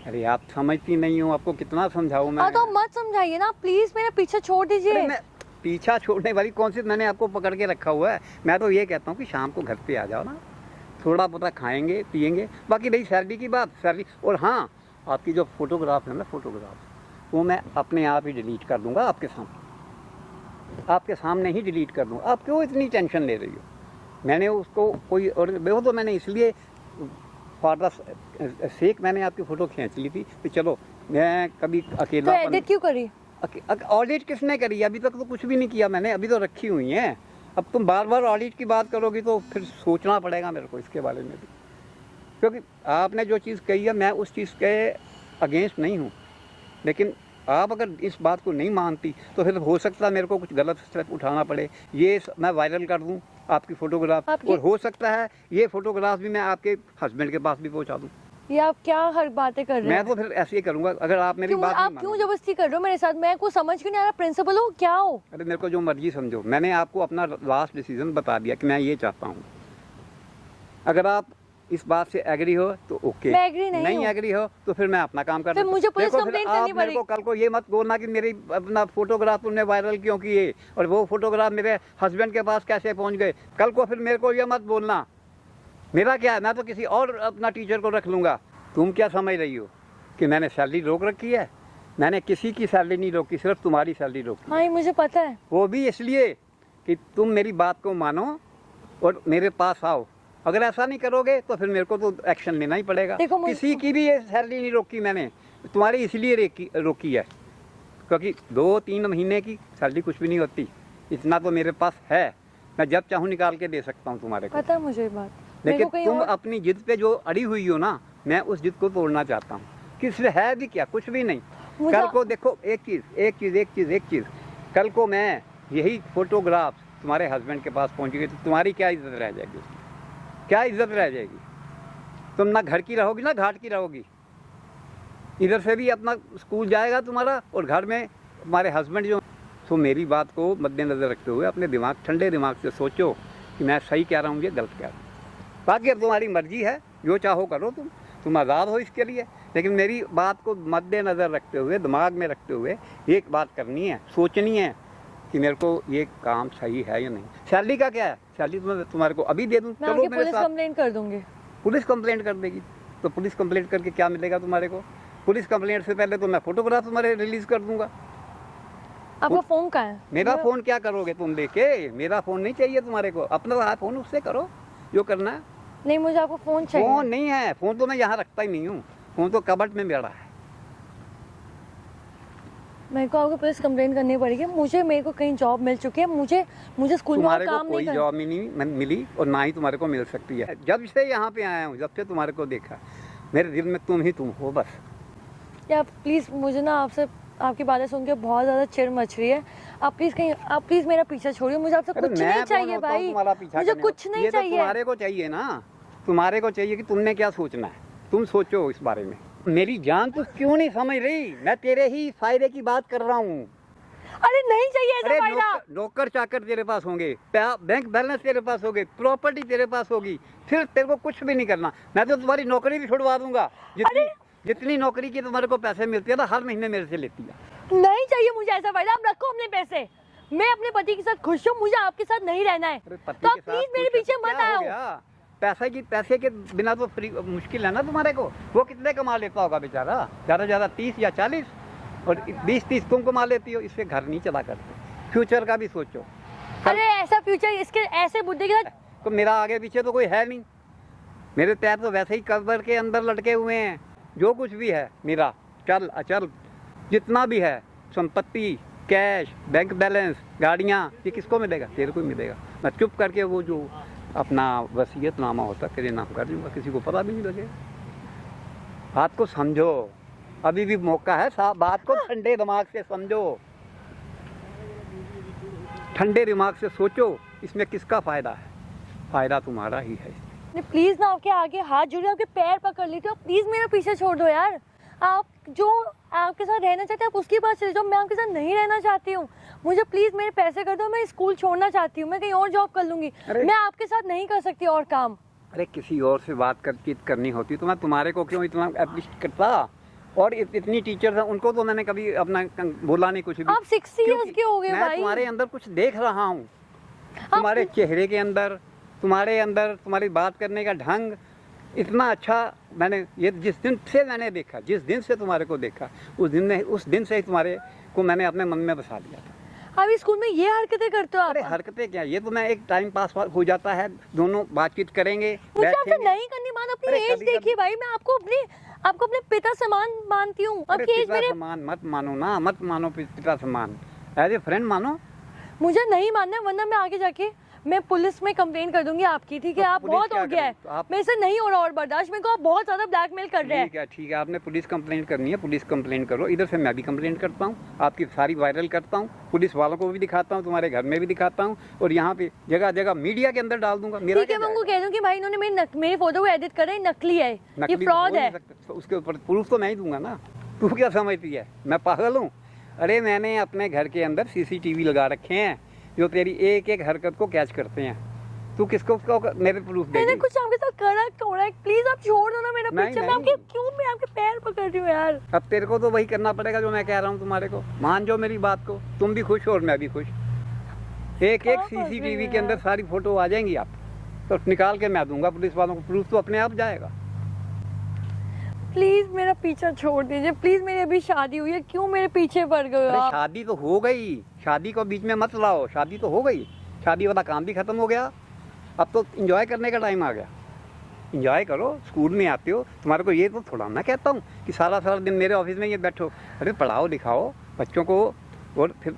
अरे आप समझती नहीं हो, आपको कितना समझाऊं मैं? तो मत समझाइए ना प्लीज, मेरा पीछे छोड़ दीजिए। मैं पीछा छोड़ने वाली कौन सी, मैंने आपको पकड़ के रखा हुआ है। मैं तो ये कहता हूँ कि शाम को घर पे आ जाओ ना, थोड़ा बहुत खाएंगे पिएंगे। बाकी रही सैलरी की बात, सैलरी। और हाँ, आपकी जो फोटोग्राफ है ना, फोटोग्राफ वो मैं अपने आप ही डिलीट कर दूंगा आपके सामने ही डिलीट कर दूंगा। आप क्यों इतनी टेंशन ले रही हो? मैंने उसको कोई और वो तो मैंने इसलिए फॉर द सेक मैंने आपकी फ़ोटो खींच ली थी कि चलो मैं कभी अकेला। तो एडिट क्यों करी? ऑडिट किसने करी? अभी तक तो कुछ भी नहीं किया मैंने, अभी तो रखी हुई हैं। अब तुम बार बार ऑडिट की बात करोगी तो फिर सोचना पड़ेगा मेरे को इसके बारे में भी, क्योंकि आपने जो चीज़ कही है मैं उस चीज़ के अगेंस्ट नहीं हूँ। लेकिन आप अगर इस बात को नहीं मानती तो फिर हो सकता है मेरे को कुछ गलत स्टेप उठाना पड़े। ये मैं वायरल कर दूं आपकी फ़ोटोग्राफ, और हो सकता है ये फ़ोटोग्राफ भी मैं आपके हस्बैंड के पास भी पहुंचा दूं। ये आप क्या हर बातें कर रहे हैं? मैं तो फिर ऐसे ही करूंगा अगर आप मेरी बात आप क्यों जबरदस्ती कर रहे हो मेरे साथ? मैं को समझ क्यों नहीं आ रहा, प्रिंसिपल हो क्या हो? अरे मेरे को जो मर्जी समझो, मैंने आपको अपना लास्ट डिसीजन बता दिया कि मैं ये चाहता हूँ। अगर आप इस बात से एग्री हो तो ओके, मैं एग्री नहीं एग्री हो तो फिर मैं अपना काम कर फिर मुझे पुलिस कंप्लेंट करनी पड़ेगी। को कल को ये मत बोलना कि मेरी अपना फोटोग्राफ तुमने वायरल क्यों किए और वो फोटोग्राफ मेरे हस्बैंड के पास कैसे पहुंच गए। कल को फिर मेरे को ये मत बोलना। मेरा क्या है, मैं तो किसी और अपना टीचर को रख लूँगा। तुम क्या समझ रही हो कि मैंने सैलरी रोक रखी है? मैंने किसी की सैलरी नहीं रोकी, सिर्फ तुम्हारी सैलरी रोकी। हाँ मुझे पता है। वो भी इसलिए कि तुम मेरी बात को मानो और मेरे पास आओ। अगर ऐसा नहीं करोगे तो फिर मेरे को तो एक्शन लेना ही पड़ेगा। किसी की भी ये सैलरी नहीं रोकी मैंने, तुम्हारी इसलिए रोकी है क्योंकि 2-3 महीने की सैलरी कुछ भी नहीं होती। इतना तो मेरे पास है, मैं जब चाहूँ निकाल के दे सकता हूँ तुम्हारे को। पता है मुझे बात, लेकिन तुम अपनी जिद पे जो अड़ी हुई हो ना, मैं उस जिद को तोड़ना चाहता हूँ। किससे है भी क्या, कुछ भी नहीं। कल को देखो एक चीज़, कल को मैं यही फोटोग्राफ तुम्हारे हस्बैंड के पास पहुँच गई तो तुम्हारी क्या इज्जत रह जाएगी? क्या इज्जत रह जाएगी? तुम ना घर की रहोगी ना घाट की रहोगी। इधर से भी अपना स्कूल जाएगा तुम्हारा और घर में तुम्हारे हस्बैंड जो। तो मेरी बात को मद्देनज़र रखते हुए अपने दिमाग, ठंडे दिमाग से सोचो कि मैं सही कह रहा हूँ या गलत कह रहा हूँ। बाकी अब तुम्हारी मर्जी है, जो चाहो करो, तुम आज़ाद हो इसके लिए। लेकिन मेरी बात को मद्देनज़र रखते हुए, दिमाग में रखते हुए एक बात करनी है, सोचनी है कि मेरे को ये काम सही है या नहीं। सैलरी का क्या है? सैलरी तो मैं तुम्हारे को अभी दे दूँ। चलो मेरे पुलिस कंप्लेंट कर दूंगी। पुलिस कंप्लेंट कर देगी तो पुलिस कंप्लेंट करके क्या मिलेगा तुम्हारे को? पुलिस कंप्लेंट से पहले तो मैं फोटोग्राफ तुम्हारे रिलीज कर दूंगा। आपका फोन कहाँ है? मेरा फोन क्या करोगे तुम लेके? मेरा फोन नहीं चाहिए तुम्हारे को, अपना फोन उससे करो जो करना है। नहीं मुझे आपको फोन चाहिए। फोन नहीं है, फोन तो मैं यहाँ रखता ही नहीं हूँ, फोन तो कबर्ड में मेरा है। मेरे को आपको पुलिस कंप्लेंट करनी पड़ेगी। मेरे को कहीं जॉब मिल चुकी है, मुझे स्कूल में काम नहीं कोई जॉब नहीं मिली और ना ही तुम्हारे को मिल सकती है। जब से यहाँ पे आया हूँ, जब से तुम्हारे को देखा, मेरे दिल में तुम ही तुम हो बस। या प्लीज़, मुझे ना आपसे आपकी बातें सुन के बहुत ज़्यादा चिढ़ मच रही है। आप प्लीज़ मेरा पीछा छोड़िए, मुझे आपसे अरे कुछ मैं नहीं कौन चाहिए होता हूँ भाई, तुम्हारा पीछा मुझे करने कुछ वाला? नहीं ये तो चाहिए। तुम्हारे को चाहिए ना, तुम्हारे को चाहिए कि तुमने क्या सोचना है, तुम सोचो इस बारे में। मेरी जान तू क्यों नहीं समझ रही? मैं तेरे ही फायदे की बात कर रहा हूँ। अरे नहीं चाहिए ऐसा अरे फायदा। नौकर चाकर तेरे पास होंगे, बैंक बैलेंस तेरे पास होगे, प्रॉपर्टी तेरे पास होगी, फिर तेरे को कुछ भी नहीं करना। मैं तो तुम्हारी नौकरी भी छुड़वा दूंगा। जितनी नौकरी की तुम्हारे को पैसे मिलते हैं ना, हर महीने मेरे से लेती है। नहीं चाहिए मुझे ऐसा फायदा, आप रखो अपने पैसे। मैं अपने पति के साथ खुश हूँ, मुझे आपके साथ नहीं रहना है। तो आप प्लीज मेरे पीछे मत आओ। पैसे के बिना तो फ्री मुश्किल है ना तुम्हारे को। वो कितने कमा लेता होगा बेचारा? ज़्यादा से ज़्यादा 30 या 40, और 20-30 तुम कमा लेती हो। इससे घर नहीं चला करते। फ्यूचर का भी सोचो। अरे ऐसा फ्यूचर इसके ऐसे बुद्धि के साथ तो मेरा आगे पीछे तो कोई है नहीं। मेरे पैर तो वैसे ही कब्र के अंदर लटके हुए हैं। जो कुछ भी है मेरा, चल अचल जितना भी है, संपत्ति, कैश, बैंक बैलेंस, गाड़ियाँ, ये किसको मिलेगा? तेरे को मिलेगा। मैं चुप करके वो जो अपना वसीयतनामा होता तेरे नाम कर दूँगा, किसी को पता भी नहीं लगेगा। बात को समझो, अभी भी मौका है। बात को ठंडे दिमाग से समझो, ठंडे दिमाग से सोचो। इसमें किसका फ़ायदा है? फ़ायदा तुम्हारा ही है। प्लीज ना आपके आगे हाथ जोड़े, आपके पैर पकड़ लेती हूँ, प्लीज मेरा पीछे छोड़ दो यार। आप जो आपके साथ रहना चाहते हैं आप उसके पास चले जाओ, मैं आपके साथ नहीं रहना चाहती हूँ। मुझे प्लीज मेरे पैसे कर दो, मैं स्कूल छोड़ना चाहती हूँ, मैं कहीं और जॉब कर लूंगी। मैं आपके साथ नहीं कर सकती और काम। अरे किसी और से बातचीत करनी होती तो मैं तुम्हारे को क्यों इतना एप्रिशिएट करता? और इतनी टीचर्स हैं, उनको तो मैंने कभी अपना बोला नहीं कुछ भी। आप 60 इयर्स के हो गए भाई। मैं तुम्हारे अंदर कुछ देख रहा हूँ, तुम्हारे चेहरे के अंदर, तुम्हारे अंदर, तुम्हारी बात करने का ढंग इतना अच्छा। मैंने ये जिस दिन से मैंने देखा, जिस दिन से तुम्हारे को देखा, उस दिन से ही तुम्हारे को मैंने अपने मन में बसा लिया था। अभी स्कूल में ये हरकतें करते हो आप? अरे हरकतें क्या, ये तो मैं एक टाइम पास हो जाता है, दोनों बातचीत करेंगे, मुझे आपसे नहीं करनी बात। अपनी एज देखिए भाई, मैं आपको अपने पिता समान मानती हूँ। आपकी एज मेरे समान मत मानो ना, मत मानो पिता समान, एज ए फ्रेंड मानो। मुझे नहीं मानना है, वरना मैं आगे जाके मैं पुलिस में कंप्लेन कर दूंगी आपकी। ठीक है, आप बहुत हो गया है, मेरे से नहीं हो रहा और बर्दाश्त। मेरे को आप बहुत ज्यादा ब्लैकमेल कर रहे हैं। ठीक है, आपने पुलिस कंप्लेंट करनी है, पुलिस कंप्लेंट करो। इधर से मैं भी कंप्लेंट करता हूँ, आपकी सारी वायरल करता हूँ, पुलिस वालों को भी दिखाता हूँ, तुम्हारे घर में भी दिखाता हूँ, और यहाँ पे जगह जगह मीडिया के अंदर डाल दूंगा। ठीक है, मैं उनको कह दूँ कि भाई इन्होंने मेरी फोटो को एडिट कर रहे हैं, नकली है, ये फ्रॉड है। उसके ऊपर प्रूफ तो मैं ही दूंगा ना। तू क्या समझती है मैं पागल हूँ? अरे मैंने अपने घर के अंदर CCTV लगा रखे हैं जो तेरी एक एक हरकत को कैच करते हैं। तू किसको मेरे प्रूफ देगी? मैंने कुछ आपके साथ करा थोड़ा, प्लीज आप छोड़ दो ना मेरा पीछे। मैं आपके पैर पकड़ रही हूँ यार। अब तेरे को तो वही करना पड़ेगा जो मैं कह रहा हूँ तुम्हारे को। मान जाओ मेरी बात को, तुम भी खुश हो और मैं भी खुश। एक CCTV के अंदर सारी फोटो आ जाएंगी, आप तो निकाल के मैं दूंगा पुलिस वालों को, प्रूफ तो अपने आप जाएगा। प्लीज मेरा पीछा छोड़ दीजिए, प्लीज। मेरी अभी शादी हुई है, क्यों मेरे पीछे पड़ गए आप? शादी तो हो गई, शादी को बीच में मत लाओ। शादी तो हो गई, शादी वाला काम भी खत्म हो गया। अब तो इंजॉय करने का टाइम आ गया। इंजॉय करो, स्कूल में आते हो, तुम्हारे को ये तो थोड़ा ना कहता हूँ कि सारा दिन मेरे ऑफिस में ये बैठो। अरे पढ़ाओ लिखाओ बच्चों को, और फिर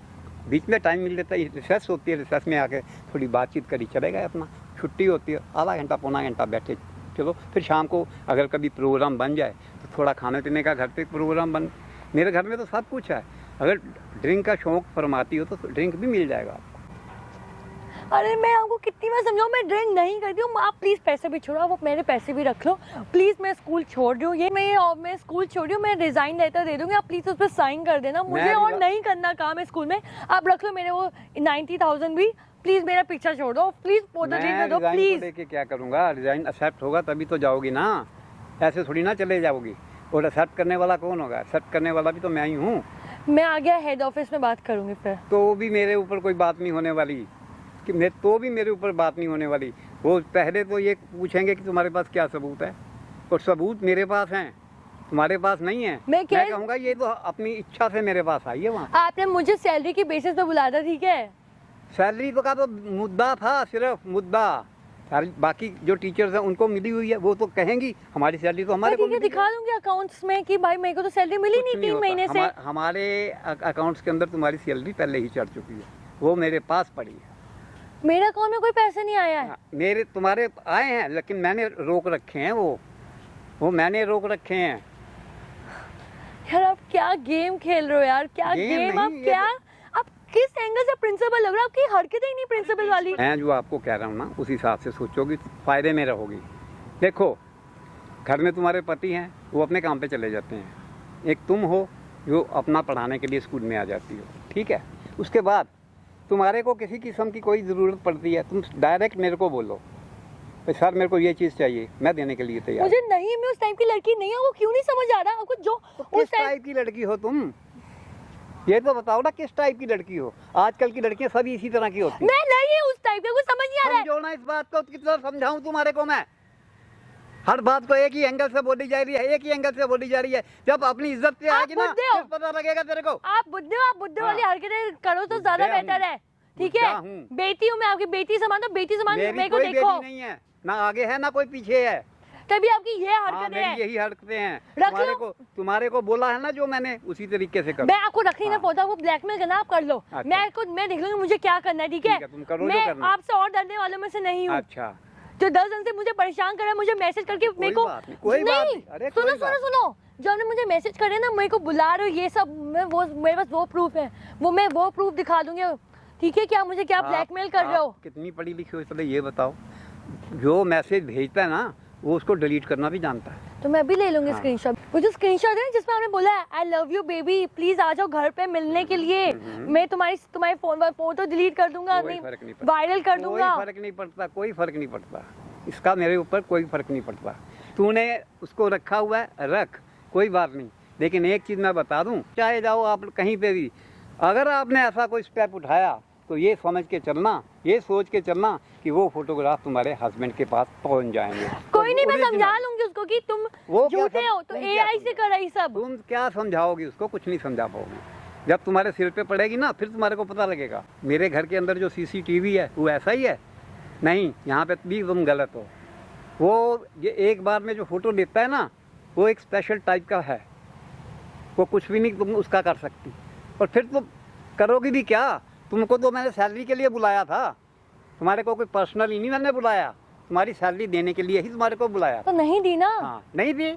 बीच में टाइम मिल जाता है, रिसर्च होती है, रिसर्च में आके थोड़ी बातचीत करी चले गए। अपना छुट्टी होती है, आधा घंटा पौना घंटा बैठे चलो। फिर शाम को अगर कभी प्रोग्राम बन जाए तो थोड़ा खाने पीने का घर पे प्रोग्राम बन। मेरे घर में तो सब कुछ है। अगर ड्रिंक का शौक फरमाती हो तो ड्रिंक भी मिल जाएगा आपको। अरे मैं आपको कितनी बार समझाऊं, मैं ड्रिंक नहीं करती हूँ। आप प्लीज पैसे भी छोड़ो, आप मेरे पैसे भी रख लो प्लीज। मैं स्कूल छोड़ रही हूँ, मैं स्कूल छोड़ रही हूँ, मैं रिजाइन लेटर दे दूंगी, आप प्लीज उस पर साइन कर देना। मुझे और नहीं करना काम है स्कूल में। आप रख लो मेरे वो 90,000 भी। प्लीज मेरा पीछा छोड़ दो, प्लीज फोटो दे दो प्लीज। लेके क्या करूँगा? रिजाइन एक्सेप्ट होगा तभी तो जाओगी ना, ऐसे थोड़ी ना चले जाओगी। और एक्सेप्ट करने वाला कौन होगा? एक्सेप्ट करने वाला भी तो मैं ही हूँ। मैं आ गया हेड ऑफिस में बात करूंगी फिर। तो भी मेरे ऊपर कोई बात नहीं होने वाली, कि मेरे ऊपर बात नहीं होने वाली। वो पहले तो ये पूछेंगे कि तुम्हारे पास क्या सबूत है, और सबूत मेरे पास हैं, तुम्हारे पास नहीं है। मैं कहूँगा ये तो अपनी इच्छा से मेरे पास आई है। वहाँ आपने मुझे सैलरी की बेसिस पे बुलाया था, ठीक है? सैलरी तो का तो मुद्दा था, सिर्फ मुद्दा। बाकी जो टीचर्स हैं उनको मिली हुई है, वो तो कहेंगी हमारी सैलरी तो हमारे को मिली है। दिखा दूंगी अकाउंट्स में कि भाई मेरे को तो सैलरी मिली नहीं 3 महीने से। हमारे अकाउंट्स के अंदर तुम्हारी सैलरी पहले ही चढ़ चुकी है, वो मेरे पास पड़ी है। मेरे अकाउंट में कोई पैसे नहीं आया है। तुम्हारे आए हैं, लेकिन मैंने रोक रखे हैं वो। वो मैंने रोक रखे हैं। यार आप क्या गेम खेल रहे हो यार, क्या गेम गेम नहीं, आप ये क्या आप किस एंगल से प्रिंसिपल लग रहा है? आपकी हरकतें ही नहीं प्रिंसिपल वाली। मैं जो आपको कह रहा हूँ ना उस हिसाब से सोचोगी, फायदे में रहोगी। देखो, घर में तुम्हारे पति हैं, वो अपने काम पे चले जाते हैं। एक तुम हो जो अपना पढ़ाने के लिए स्कूल में आ जाती हो, ठीक है। उसके बाद तुम्हारे को किसी किस्म की कोई ज़रूरत पड़ती है, तुम डायरेक्ट मेरे को बोलो, सर मेरे को ये चीज़ चाहिए, मैं देने के लिए तैयार। मुझे नहीं, मैं उस टाइप की लड़की नहीं हूँ। वो क्यों नहीं समझ आ रहा आपको? जो तो उस किस टाइप की लड़की हो तुम, ये तो बताओ ना, किस टाइप की लड़की हो? आजकल की लड़कियां सभी इसी तरह की होती हैं। मैं नहीं है उस टाइप का, कुछ समझ नहीं आ रहा है। समझो ना इस बात को, कितना समझाऊं तुम्हारे को मैं? हर बात को एक ही एंगल से बोली जा रही है, एक ही एंगल से बोली जा रही है। जब अपनी इज्जत से आएगी ना, बुद्धे हो। फिर पता लगेगा तेरे को। आप बुद्धे हो, आप बुद्धे वाली हाँ। हरकतें करो तो ज्यादा बुद्धे बेहतर है, ठीक बुद्धा है? हूँ। बेटी हूँ मैं आपकी, बेटी समान, तो बेटी समान मेरी मेरे को कोई देखो। बेटी नहीं है, ना आगे है ना कोई पीछे है। तभी आपकी ये हाँ, हरकतें मेरी हैं। यही हरकतें हैं। रख लो। तुम्हारे को बोला है ना जो मैंने, उसी तरीके से करो। मैं आपको रखनी ना हाँ। पौधा, वो ब्लैकमेल करना आप कर लो। अच्छा। मैं देख लूंगी मुझे क्या करना है, ठीक है? तुम करो जो मैं करना। आपसे और डरने वालों में से नहीं हूँ। अच्छा, जो 10 दिन से मुझे परेशान कर रहा है, मुझे मैसेज करके मेरे को बात नहीं, कोई बात नहीं। अरे सुनो कोई सुनो बात सुनो, जो आपने मुझे मैसेज करे ना, मेरे को बुला रहे हो, ये सब मैं वो मेरे पास वो प्रूफ है, मैं वो प्रूफ दिखा दूंगी, ठीक है? क्या मुझे क्या ब्लैकमेल कर रहे हो? आप कितनी पढ़ी लिखी हो, इसलिए ये बताओ। जो मैसेज भेजता है ना, वो उसको डिलीट करना भी जानता है। तो मैं भी ले लूंगी हाँ। स्क्रीनशॉट। वो जो स्क्रीनशॉट है जिसमें आपने बोला है I love you baby, please आ जाओ घर पे मिलने के लिए, मैं तुम्हारी फोन तो डिलीट कर दूंगा, कोई फर्क नहीं पड़ता। वायरल कर दूंगा। कोई फर्क नहीं पड़ता, कोई फर्क नहीं पड़ता, इसका मेरे ऊपर कोई फर्क नहीं पड़ता। तूने उसको रखा हुआ है, रख, कोई बात नहीं। लेकिन एक चीज़ मैं बता दूं, चाहे जाओ आप कहीं पे भी, अगर आपने ऐसा कोई स्टेप उठाया तो ये समझ के चलना, ये सोच के चलना कि वो फोटोग्राफ तुम्हारे हस्बैंड के पास पहुंच जाएंगे। कोई नहीं, मैं Original। समझा लूंगी उसको कि तुम वो क्या झूठे हो, तो तुम क्या एआई से कर रही सब। तुम क्या समझाओगी उसको? कुछ नहीं समझा पाओगी। जब तुम्हारे सिर पे पड़ेगी ना, फिर तुम्हारे को पता लगेगा। मेरे घर के अंदर जो सीसीटीवी है वो ऐसा ही है? नहीं, यहाँ पे भी तुम गलत हो। वो ये एक बार में जो फोटो लेता है ना, वो एक स्पेशल टाइप का है, वो कुछ भी नहीं तुम उसका कर सकती। और फिर तुम करोगी भी क्या? तुमको तो मैंने सैलरी के लिए बुलाया था, तुम्हारे को कोई पर्सनल ही नहीं मैंने बुलाया, तुम्हारी सैलरी देने के लिए ही तुम्हारे को बुलाया। तो नहीं दी ना। हाँ, नहीं दी।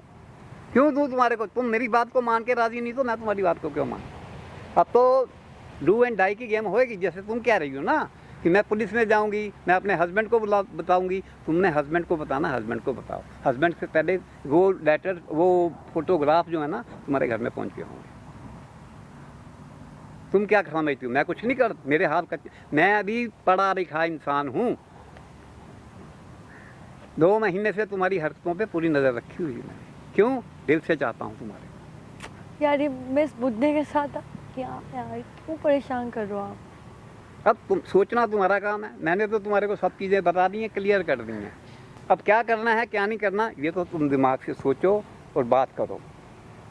क्यों दूँ तुम्हारे को? तुम मेरी बात को मान के राजी नहीं, तो मैं तुम्हारी बात को क्यों मान? अब तो डू एंड डाई की गेम होएगी। जैसे तुम कह रही हो ना कि मैं पुलिस में जाऊंगी, मैं अपने हस्बैंड को बताऊंगी, तुमने हस्बैंड को बताना, हस्बैंड को बताओ। हस्बैंड से पहले वो लेटर, वो फोटोग्राफ जो है ना, तुम्हारे घर में पहुंच के होंगे। तुम क्या समझती हो? मैं कुछ नहीं कर, मेरे हाथ का, मैं अभी पढ़ा लिखा इंसान हूँ। 2 महीने से तुम्हारी हरकतों पे पूरी नज़र रखी हुई है। क्यों? दिल से चाहता हूँ तुम्हारे। यार ये मैं इस बुद्धे के साथ क्या यार, क्यों परेशान कर रहे हो आप? अब तुम सोचना तुम्हारा काम है। मैंने तो तुम्हारे को सब चीज़ें बता दी हैं, क्लियर कर दी हैं। अब क्या करना है क्या नहीं करना, ये तो तुम दिमाग से सोचो और बात करो।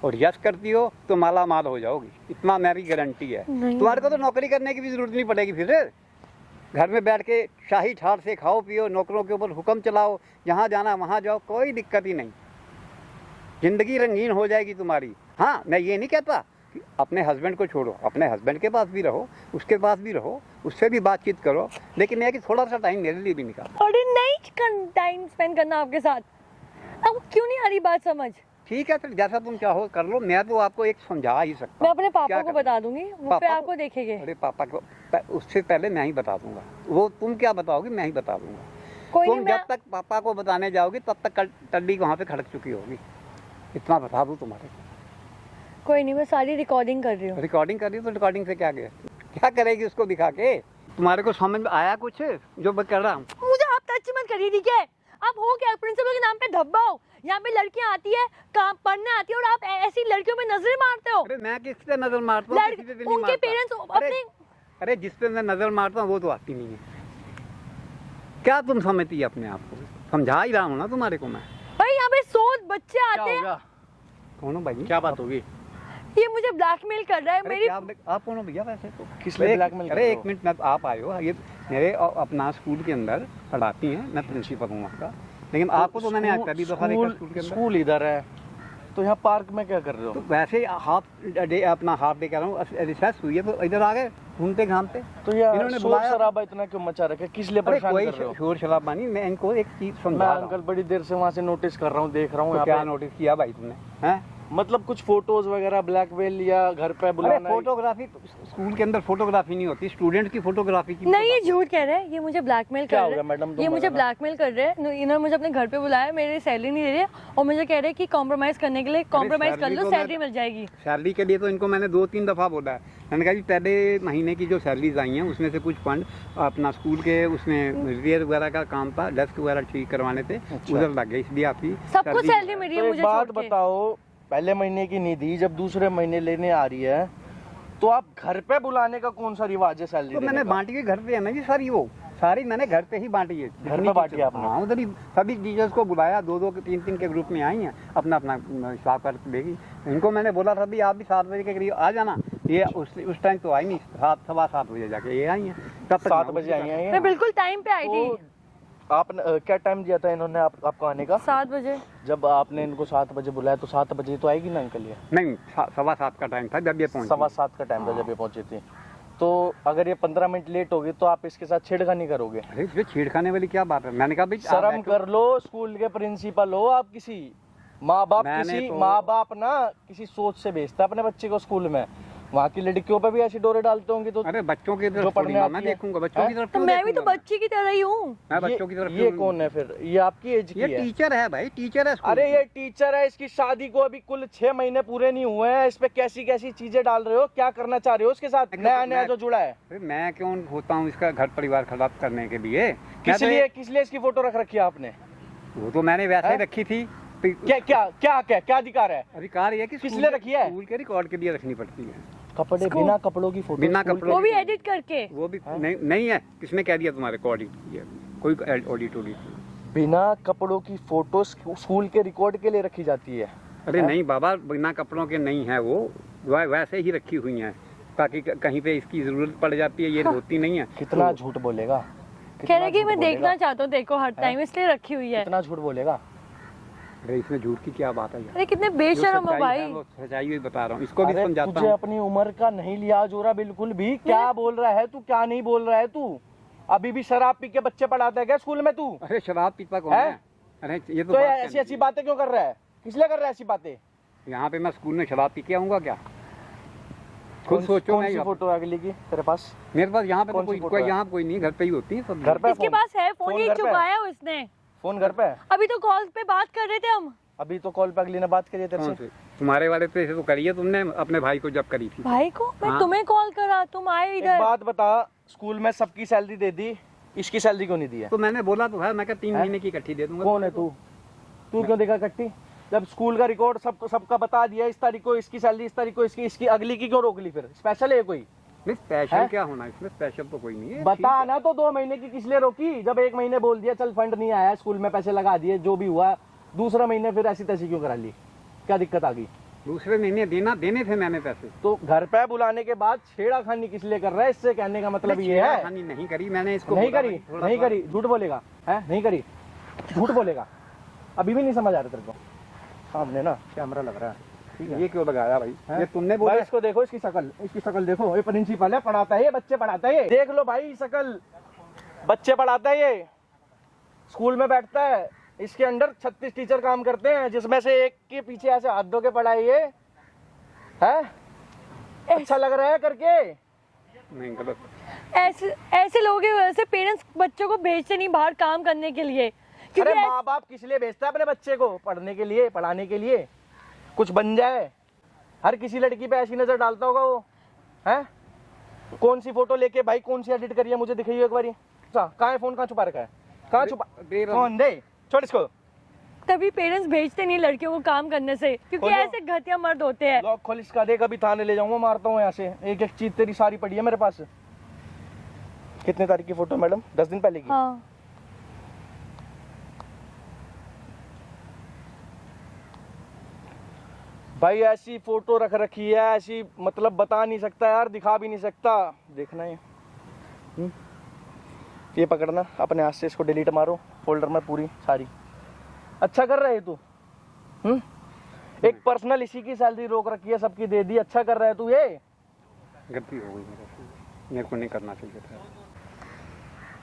और यस करती हो तो माला माल हो जाओगी, इतना मेरी गारंटी है। नहीं। तुम्हारे को तो नौकरी करने की भी जरूरत नहीं पड़ेगी। फिर घर में बैठ के शाही ठाट से खाओ पियो, नौकरों के ऊपर हुक्म चलाओ, जहाँ जाना वहाँ जाओ, कोई दिक्कत ही नहीं। ज़िंदगी रंगीन हो जाएगी तुम्हारी। हाँ, मैं ये नहीं कहता कि अपने हस्बैंड को छोड़ो, अपने हस्बैंड के पास भी रहो, उसके पास भी रहो, उससे भी बातचीत करो, लेकिन यह कि थोड़ा सा टाइम मेरे लिए भी निकालो। और नहीं टाइम स्पेंड करना आपके साथ। आपको क्यों नहीं आ रही बात समझ? ठीक है, फिर जैसा तुम चाहो कर लो। मैं तो आपको एक समझा ही सकता मैं हूँ। अपने पापा क्या को करना? बता दूंगी, वो पापा फिर को? आपको देखेंगे। अरे पापा को उससे पहले मैं ही बता दूंगा। वो तुम क्या बताओगी, मैं ही बता दूंगा। कोई तुम नहीं, मैं जब तक पापा को बताने जाओगी तब तक टड्डी वहाँ पे खड़क चुकी होगी, इतना बता दूँ तुम्हारे को। कोई नहीं, मैं सारी रिकॉर्डिंग कर रही हूँ। रिकॉर्डिंग कर रही हो तो रिकॉर्डिंग से क्या गया, क्या करेगी उसको दिखा के? तुम्हारे को समझ में आया कुछ जो मैं कर रहा हूँ? मुझे आप टच मत करिए, ठीक है? आप हो क्या प्रिंसिपल के नाम पे धब्बा हो? यहाँ पे लड़कियाँ आती है, काम पढ़ने आती है, और आप ऐसी लड़कियों में नजरें मारते हो। अरे मैं किस पे नजर मारता हूँ? किसी पे भी नहीं उनके मारता। पेरेंट्स अरे, अपने अरे जिस पे मैं नजर मारता हूँ वो तो आती नहीं है। क्या तुम समझती है अपने आप को? समझा ही रहा हूँ ना तुम्हारे को मैं। भाई यहाँ पे 100 बच्चे क्या आते हैं। होगा? कौन हो भाई? क्या बात होगी? ये मुझे ब्लैकमेल कर रहा है। अरे मेरी आप कौन हो भैया वैसे तो? किस लिए ब्लैकमेल कर अरे रहे एक हो? मिनट, मैं आप आए हो, ये मेरे अपना स्कूल के अंदर पढ़ाती हैं, मैं प्रिंसिपल हूँ वहाँ का। लेकिन आपको तो मैंने आज पहली दफा देखा स्कूल के अंदर। स्कूल इधर है, तो यहाँ पार्क में क्या कर रहे तो हो? वैसे हाफ डे, अपना हाफ डे कह रहा हूँ, रिसर्च हुई है तो इधर आ गए घूमते घामते। तो यार इन्होंने शोर बुलाया। शराबा इतना क्यों मचा रखा है? किस लिए अरे परेशान कोई कर रहे हो? शोर शराबा नहीं, मैं इनको एक चीज मैं समझा रहा अंकल हूँ। बड़ी देर से वहाँ से नोटिस कर रहा हूँ, देख रहा हूँ तो यहाँ क्या पे नोटिस किया भाई तुमने? हैं? मतलब कुछ फोटोज वगैरह ब्लैकमेल या घर पे अरे बुलाना। फोटोग्राफी स्कूल के अंदर फोटोग्राफी नहीं होती, स्टूडेंट की फोटोग्राफी की। नहीं, ये झूठ कह रहे हैं, ये मुझे ब्लैकमेल क्या कर हो रहे गया मैडम, हैं, तुम ये मुझे बताना। ब्लैकमेल कर रहे हैं। इन्होंने मुझे अपने घर पे बुलाया, मेरी सैलरी नहीं दे रहे और मुझे कह रहे हैं कि कॉम्प्रोमाइज करने के लिए कॉम्प्रोमाइज कर सैलरी लो, तो सैलरी मिल जाएगी। सैलरी के लिए तो इनको मैंने 2-3 दफ़ा बोला है। मैंने कहा जी पहले महीने की जो सैलरीज आई हैं उसमें से कुछ फंड अपना स्कूल के उसमें रिपेयर वगैरह का काम था, डेस्क वगैरह ठीक करवाने थे, उधर लग गए, इसलिए आपकी सबको सैलरी मिली तो है एक मुझे बात छोड़ के। बताओ, पहले महीने की नहीं दी, जब दूसरे महीने लेने आ रही है तो आप घर पे बुलाने का कौन सा रिवाज है सैलरी तो देने मैंने का? बांटी है घर पे है ना जी सारी, वो सारी मैंने घर पे ही बांटी है। घर पे बांटी है आपने? हाँ, उधर ही सभी टीचर्स को बुलाया, 2-2 के 3-3 के ग्रुप में आई हैं, अपना अपना हिसाब कर देगी। इनको मैंने बोला था भी आप भी 7 बजे के करीब आ जाना, ये उस टाइम तो आई नहीं, 7-7:15 बजे जाके ये आई हैं। तब तक 7 बजे आई हैं ये? मैं बिल्कुल टाइम पे आई थी, तो आपने क्या टाइम दिया था इन्होंने आपको आने का? 7 बजे। जब आपने इनको 7 बजे बुलाया तो 7 बजे तो आएगी ना अंकल ये? नहीं, 7:15 का टाइम था जब ये पहुंची। 7:15 का टाइम था जब ये पहुंची थी। तो अगर ये 15 मिनट लेट होगी तो आप इसके साथ छेड़खानी करोगे? अरे इसमें छेड़खाने वाली क्या बात है? मैंने कहा भाई आप शर्म बैठो। कर लो, स्कूल के प्रिंसिपल हो आप, किसी माँ बाप माँ बाप ना किसी सोच से भेजता है अपने बच्चे को स्कूल में। वहाँ की लड़कियों पे भी ऐसी डोरे डालते होंगे तो अरे बच्चों की जो तरफ पढ़ने थोड़ी ना आती मैं है। देखूंगा, बच्चों की तरफ तो क्यों मैं भी तो देखूंगा मैं? बच्ची की तरह ही हूँ। मैं बच्चों की तरफ ये क्यों- कौन है फिर? ये आपकी एज की ये है? टीचर है भाई, टीचर है स्कूल अरे की। ये टीचर है, इसकी शादी को अभी कुल 6 महीने पूरे नहीं हुए हैं, इस पे कैसी कैसी चीजें डाल रहे हो? क्या करना चाह रहे हो उसके साथ? नया नया जो जुड़ा है। अरे मैं क्यों होता हूँ इसका घर परिवार खराब करने के लिए? किस लिए इसकी फोटो रख रखी है आपने? वो तो मैंने वैसे ही हैं? रखी थी। क्या क्या क्या क्या क्या अधिकार है? अधिकार ये कि किस स्कूल लिए के- रखी है? स्कूल के रिकॉर्ड के लिए रखनी पड़ती है। कपड़े बिना कपड़ों की फोटो? बिना स्कूल कपड़ों वो भी एडिट करके। वो भी नहीं है। किसने कह दिया तुम्हारे को ऑडिट किया? कोई ऑडिट होगी? बिना कपड़ों की फोटो स्कूल के रिकॉर्ड के लिए रखी जाती है? अरे नहीं बाबा, बिना कपड़ों के नहीं है वो, वैसे ही रखी हुई हैं ताकि कहीं पे इसकी जरूरत पड़ जाती है, ये होती नहीं है। कितना तो- झूठ बोलेगा? कह रहे कि मैं देखना चाहता हूँ, देखो हर टाइम इसलिए रखी हुई है। कितना झूठ बोलेगा? अरे इसमें झूठ की क्या बात है यार? अरे कितने जो बेशरम हो सच्चाई भाई। है, वो सच्चाई ही बता रहा हूँ, इसको भी अरे समझाता तुझे हूँ। अपनी उम्र का नहीं लिहाज हो रहा बिल्कुल भी। क्या बोल रहा है तू, क्या नहीं बोल रहा है तू? अभी भी शराब पी के बच्चे पढ़ाता है क्या स्कूल में तू? अरे शराब पीता कौन है? है? अरे ये तो तो बात ऐसी करनी ऐसी बातें क्यों कर रहा है? किस लिए कर रहा है ऐसी बातें? है। यहाँ पे मैं स्कूल में शराब पी के आऊंगा क्या? खुद सोचो। कौन मैं सी यहाँ- फोटो है अगली की तेरे पास? मेरे पास यहाँ पे तो कौन सी कोई फोटो कोई है? यहाँ कोई नहीं, घर पे ही होती है सब। घर पे इसके फोन? पास है फोन, फोन ये घर पे है? चुकाया उसने। फोन घर पे है? अभी तो कॉल पे बात कर रहे थे हम। अभी तो कॉल पे अगली ने बात करी है तेरे कौन से। से? तुम्हारे वाले पे से तो करी है तुमने अपने भाई को जब करी थी। भाई को मैं हाँ। तुम्हें कॉल करा, तुम आए एक इधर। बात बता, स्कूल में सबकी सैलरी दे दी, इसकी सैलरी क्यों नहीं दी है? तो मैंने बोला तो है, मैं क्या 3 हैं? महीने की इकट्ठी दे दूंगा। कौन है तू? तू क्यों देखा कट्टी? जब स्कूल का रिकॉर्ड सबका बता दिया, इस तारीख को इसकी सैलरी, इस तारीख को इसकी अगली की क्यों रोक ली फिर? स्पेशल है कोई? नहीं स्पेशल हैं? क्या होना इसमें? स्पेशल तो कोई नहीं है। बता ना, तो 2 महीने की किस लिए रोकी? जब 1 महीने बोल दिया चल फंड नहीं आया, स्कूल में पैसे लगा दिए, जो भी हुआ, दूसरा महीने फिर ऐसी तैसी क्यों करा ली? क्या दिक्कत आ गई? दूसरे महीने देने थे मैंने पैसे। तो घर पे बुलाने के बाद छेड़ाखानी किस लिए कर रहा है? इससे कहने का मतलब ये है? हानि नहीं करी मैंने इसको। नहीं बोला करी? भाई, थोड़ा नहीं सा- करी? झूठ बोलेगा है? नहीं करी? झूठ बोलेगा? अभी भी नहीं समझ आ रहा तेरे को? सामने ना कैमरा लग रहा है, ठीक है? ये क्यों लगाया भाई? हैं? ये तुमने भाई बोला। इसको देखो, इसकी शक्ल देखो। ये प्रिंसिपल है, पढ़ाता है, ये बच्चे पढ़ाता है। ये देख लो भाई, शक्ल बच्चे पढ़ाता है, ये स्कूल में बैठता है। इसके अंडर 36 टीचर काम करते हैं, जिसमें से एक के पीछे ऐसे हाथ धो के पढ़ाई है। अच्छा लग रहा है करके? नहीं गलत। ऐसे लोगों की वजह से पेरेंट्स बच्चों को भेजते नहीं बाहर काम करने के लिए, क्योंकि अरे माँ बाप किस लिए भेजता है अपने बच्चे को? पढ़ने के लिए, पढ़ाने के लिए, कुछ बन जाए। हर किसी लड़की पे ऐसी नजर डालता होगा वो, है? कौन सी फोटो लेके भाई, कौन सी एडिट करी है, मुझे दिखाइए एक बारी। कहाँ है फोन? कहाँ छुपा रखा है? कहाँ छुपा? दे रहा हूँ। कौन दे? छोड़ इसको। तभी पेरेंट्स भेजते नहीं लड़कियों को काम करने से, क्योंकि खोलो। ऐसे घटिया मर्द होते हैं। लॉक खोल इसका, देख अभी थाने ले जाऊंगा, मारता हूँ यहाँ से। एक एक चीज तेरी सारी पड़ी है मेरे पास। कितने तारीख की फोटो मैडम? 10 दिन पहले की? हाँ, भाई ऐसी फोटो रख रखी है, ऐसी मतलब बता नहीं सकता यार, दिखा भी नहीं सकता। देखना है ये पकड़ना, अपने हाथ से इसको डिलीट मारो फोल्डर में पूरी सारी। अच्छा कर रहा है तू। एक पर्सनल इसी की सैलरी रोक रखी है, सबकी दे दी, अच्छा कर रहा है तू ये। गलती हो गई मेरे से, मेरे को नहीं करना चाहिए था।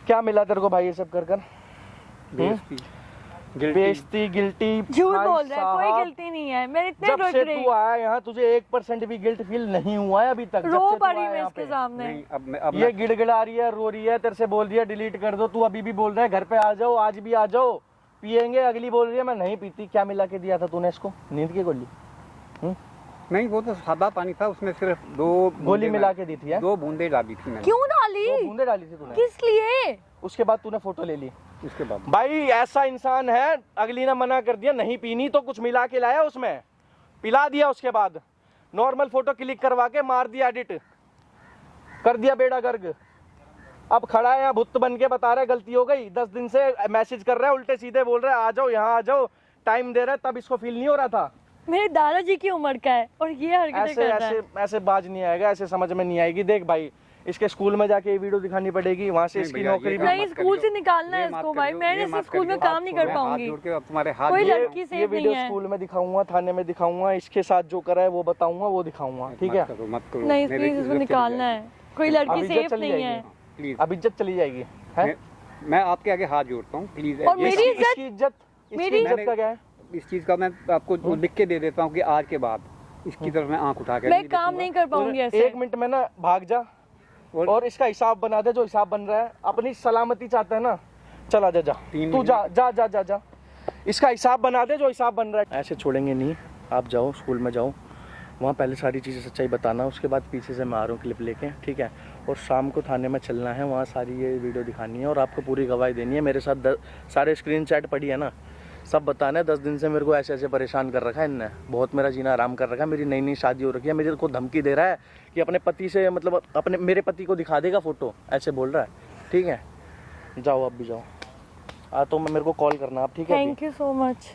क्या मिला तेरे को भाई ये सब कर कर? बेइज्जती, guilty। बेइज्जती, गिल्टी। झूठ बोल रहा है, कोई गिल्टी नहीं है, मैं इतने जब रोक से रही तू आया यहाँ तुझे 1% भी गिल्ट फील नहीं हुआ है अभी तक? जब रो से तू पड़ी आया मैं यहाँ इसके पे। सामने। नहीं, अब ये गिड़गिड़ा रही है, रो रही है, तेरे से बोल रही है डिलीट कर दो, तू अभी भी बोल रहा है घर पे आ जाओ, आज भी आ जाओ, पियेंगे। अगली बोल रही है मैं नहीं पीती। क्या मिला के दिया था तूने इसको? नींद की गोली? नहीं, वो तो सादा पानी था, उसमें सिर्फ 2 गोली मिला के दी थी? 2 बूंदे डाली थी मैंने। क्यों डाली? 2 बूंदे डाली थी तूने? किस लिए? उसके बाद तूने फोटो ले ली? उसके बाद भाई ऐसा इंसान है, अगली ने मना कर दिया नहीं पीनी तो कुछ मिला के लाया उसमें, पिला दिया, उसके बाद नॉर्मल फोटो क्लिक करवा के मार दिया, एडिट कर दिया, बेड़ा गर्ग। अब खड़ा है यहाँ भुत्त बन के बता रहा है गलती हो गई। 10 दिन से मैसेज कर रहा है, उल्टे सीधे बोल रहा है आ जाओ यहाँ आ जाओ, टाइम दे रहा है, तब इसको फील नहीं हो रहा था। मेरे दादाजी की उम्र का है और ये हरकतें ऐसे कर रहा है। ऐसे ऐसे बाज नहीं आएगा, ऐसे समझ में नहीं आएगी। देख भाई इसके स्कूल में जाके ये वीडियो दिखानी पड़ेगी, वहाँ से नहीं इसकी भैया, नौकरी ये भी। नहीं, मत स्कूल से करियो, निकालना है ये मत इसको भाई, करियो, मैं ये इस मत स्कूल में करियो। काम नहीं कर मैं पाऊंगी। हाथ जोड़ के अब तुम्हारे हाथ कोई जोड़- लड़की ये सेफ नहीं वीडियो है। स्कूल में दिखाऊंगा, थाने में दिखाऊंगा, इसके साथ जो करा है वो बताऊंगा, वो दिखाऊंगा, ठीक है? मत करो, मत करो। नहीं मेरी प्लीज इज्जत इसको चली निकालना जाएगी। है, कोई लड़की अब इज्जत सेफ चली नहीं है। जाएगी। प्लीज, अब इज्जत चली जाएगी है? मैं आपके आगे हाथ जोड़ता हूँ, प्लीज। और मेरी इज्जत- इसकी इज्जत, इसकी मेरी- इज्जत का क्या है? इस चीज का मैं आपको लिख के दे देता हूँ कि आज के बाद इसकी तरफ मैं आंख उठा के मैं काम नहीं कर पाऊंगी ऐसे। 1 मिनट में ना भाग जा और इसका हिसाब बना दे, जो हिसाब बन रहा है। अपनी सलामती चाहता है ना, चला जा, जा 3 तू, जा जा जा जा जा, इसका हिसाब बना दे जो हिसाब बन रहा है। ऐसे छोड़ेंगे नहीं, आप जाओ स्कूल में जाओ, वहाँ पहले सारी चीज़ें सच्चाई बताना, उसके बाद पीछे से मैं आ रहा हूँ क्लिप लेके, ठीक है? और शाम को थाने में चलना है, वहाँ सारी ये वीडियो दिखानी है और आपको पूरी गवाही देनी है। मेरे साथ सारे स्क्रीन चैट पड़ी है ना, सब बताना है। 10 दिन से मेरे को ऐसे ऐसे परेशान कर रखा है इनने, बहुत मेरा जीना आराम कर रखा है। मेरी नई नई शादी हो रखी है, मेरे को धमकी दे रहा है कि अपने पति से, मतलब अपने मेरे पति को दिखा देगा फ़ोटो, ऐसे बोल रहा है, ठीक है? जाओ अब भी जाओ, तो मेरे को कॉल करना आप, ठीक है? Thank you so much.